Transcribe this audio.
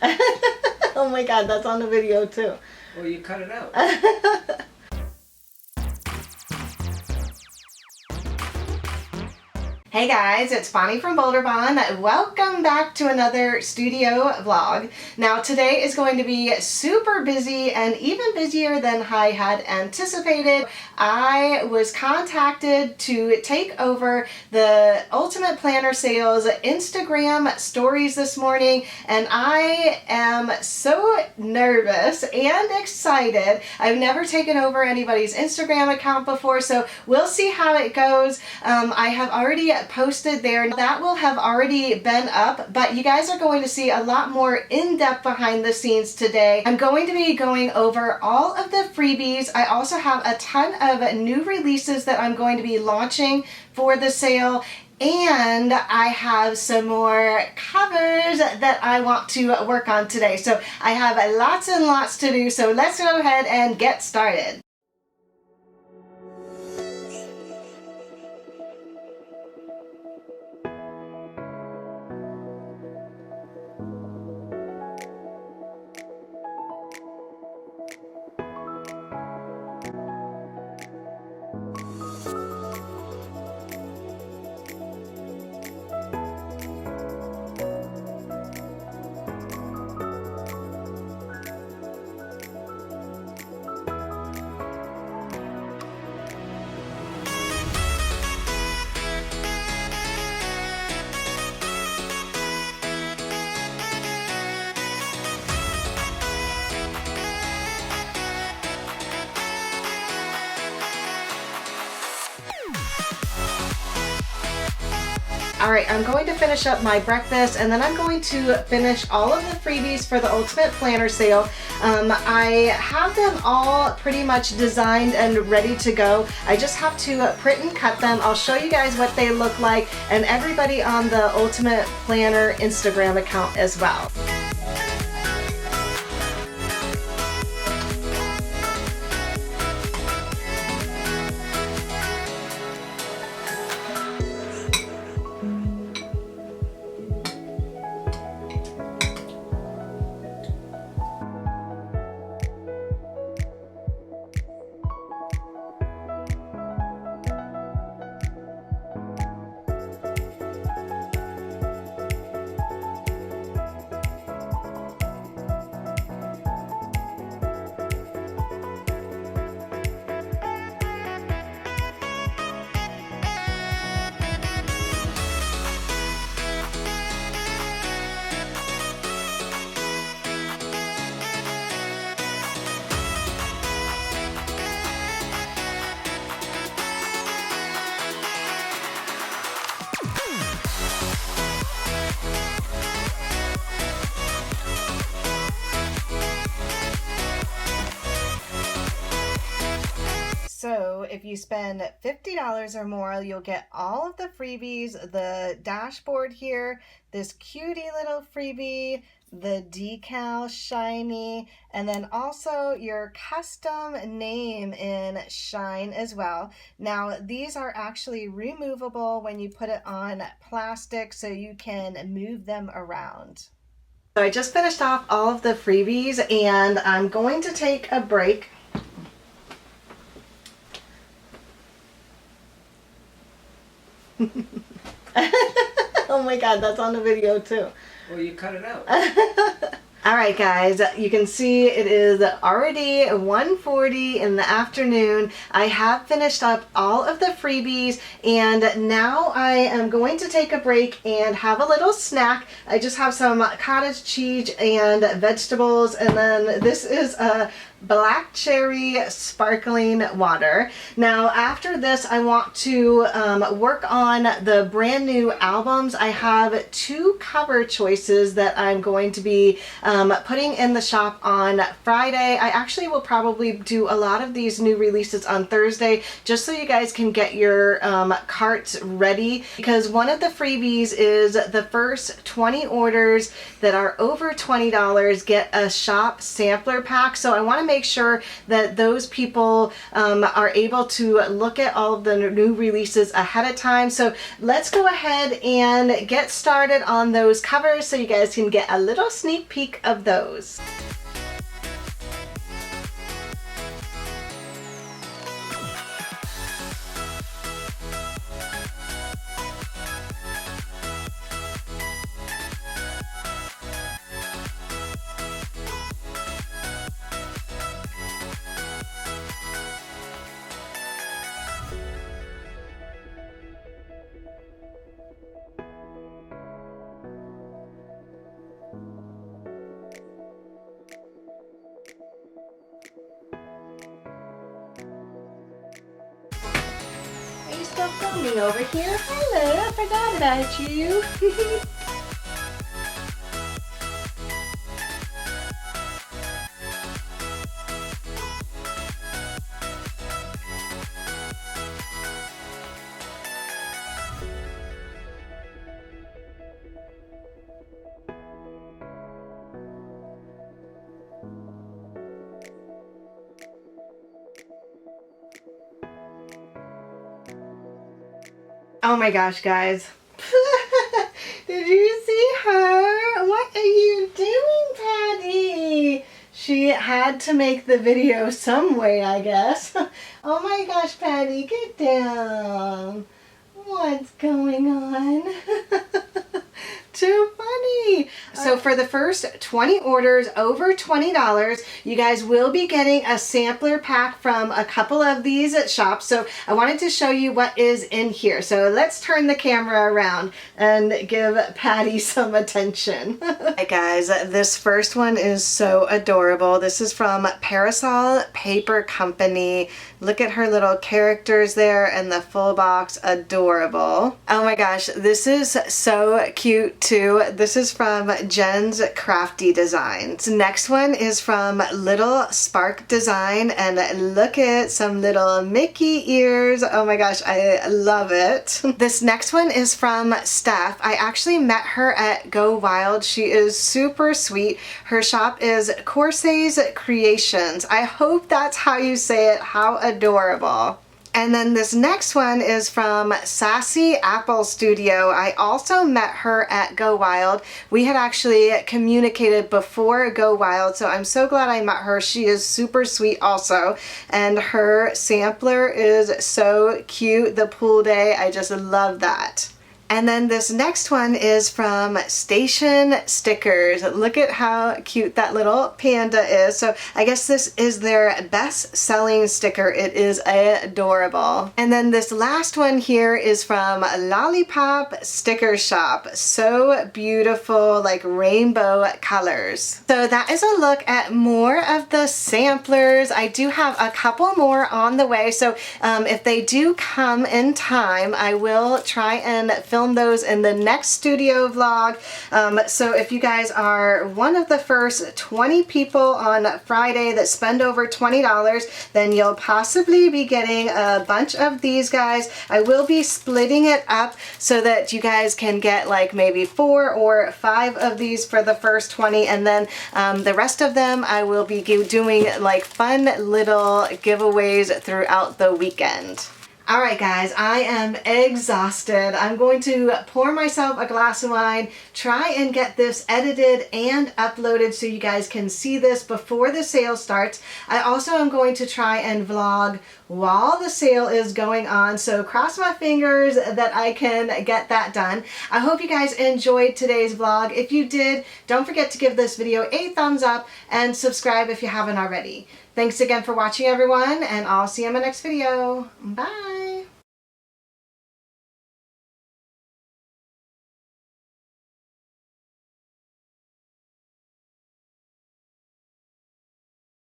Oh my god, that's on the video too. Well, you cut it out. Hey guys, it's Bonnie from Bolderbon. Welcome back to another studio vlog. Now today is going to be super busy and even busier than I had anticipated. I was contacted to take over the Ultimate Planner Sales Instagram stories this morning, and I am so nervous and excited. I've never taken over anybody's Instagram account before, so we'll see how it goes. I have already posted there. That will have already been up, but you guys are going to see a lot more in-depth behind the scenes today. I'm going to be going over all of the freebies. I also have a ton of new releases that I'm going to be launching for the sale, and I have some more covers that I want to work on today. So I have lots and lots to do, so let's go ahead and get started. Alright, I'm going to finish up my breakfast and then I'm going to finish all of the freebies for the Ultimate Planner sale. I have them all pretty much designed and ready to go. I just have to print and cut them. I'll show you guys what they look like and everybody on the Ultimate Planner Instagram account as well. So if you spend $50 or more, you'll get all of the freebies, the dashboard here, this cutie little freebie, the decal shiny, and then also your custom name in shine as well. Now these are actually removable when you put it on plastic, so you can move them around. So I just finished off all of the freebies and I'm going to take a break. Oh my god, that's on the video too. Well, you cut it out. Alright guys, you can see it is already 1:40 in the afternoon. I have finished up all of the freebies and now I am going to take a break and have a little snack. I just have some cottage cheese and vegetables, and then this is a black cherry sparkling water. Now after this I want to work on the brand new albums. I have two cover choices that I'm going to be putting in the shop on Friday. I actually will probably do a lot of these new releases on Thursday just so you guys can get your carts ready, because one of the freebies is the first 20 orders that are over $20 get a shop sampler pack. So I want to make sure that those people are able to look at all of the new releases ahead of time. So let's go ahead and get started on those covers so you guys can get a little sneak peek pack of those. Are you still filming over here? Hello, I forgot about you. Oh my gosh, guys. Did you see her? What are you doing, Patty? She had to make the video some way, I guess. Oh my gosh, Patty, get down. What's going on? Too funny. So for the first 20 orders over $20, you guys will be getting a sampler pack from a couple of these shops. So I wanted to show you what is in here. So let's turn the camera around and give Patty some attention. Hey guys, this first one is so adorable. This is from Parasol Paper Company. Look at her little characters there and the full box. Adorable. Oh my gosh, this is so cute too. This is from Jen's Crafty Designs. Next one is from Little Spark Design, and look at some little Mickey ears. Oh my gosh, I love it. This next one is from Steph. I actually met her at Go Wild. She is super sweet. Her shop is Corsays Creations. I hope that's how you say it. How adorable. And then this next one is from Sassy Apple Studio. I also met her at Go Wild. We had actually communicated before Go Wild, so I'm so glad I met her. She is super sweet also. And her sampler is so cute. The pool day, I just love that. And then this next one is from Station Stickers. Look at how cute that little panda is. So I guess this is their best-selling sticker. It is adorable. And then this last one here is from Lollipop Sticker Shop. So beautiful, like rainbow colors. So that is a look at more of the samplers. I do have a couple more on the way. So if they do come in time, I will try and film those in the next studio vlog. So if you guys are one of the first 20 people on Friday that spend over $20, then you'll possibly be getting a bunch of these guys. I will be splitting it up so that you guys can get like maybe 4 or 5 of these for the first 20, and then the rest of them I will be doing like fun little giveaways throughout the weekend. Alright guys, I am exhausted. I'm going to pour myself a glass of wine, try and get this edited and uploaded so you guys can see this before the sale starts. I also am going to try and vlog while the sale is going on, so cross my fingers that I can get that done. I hope you guys enjoyed today's vlog. If you did, don't forget to give this video a thumbs up and subscribe if you haven't already. Thanks again for watching everyone, and I'll see you in my next video. Bye!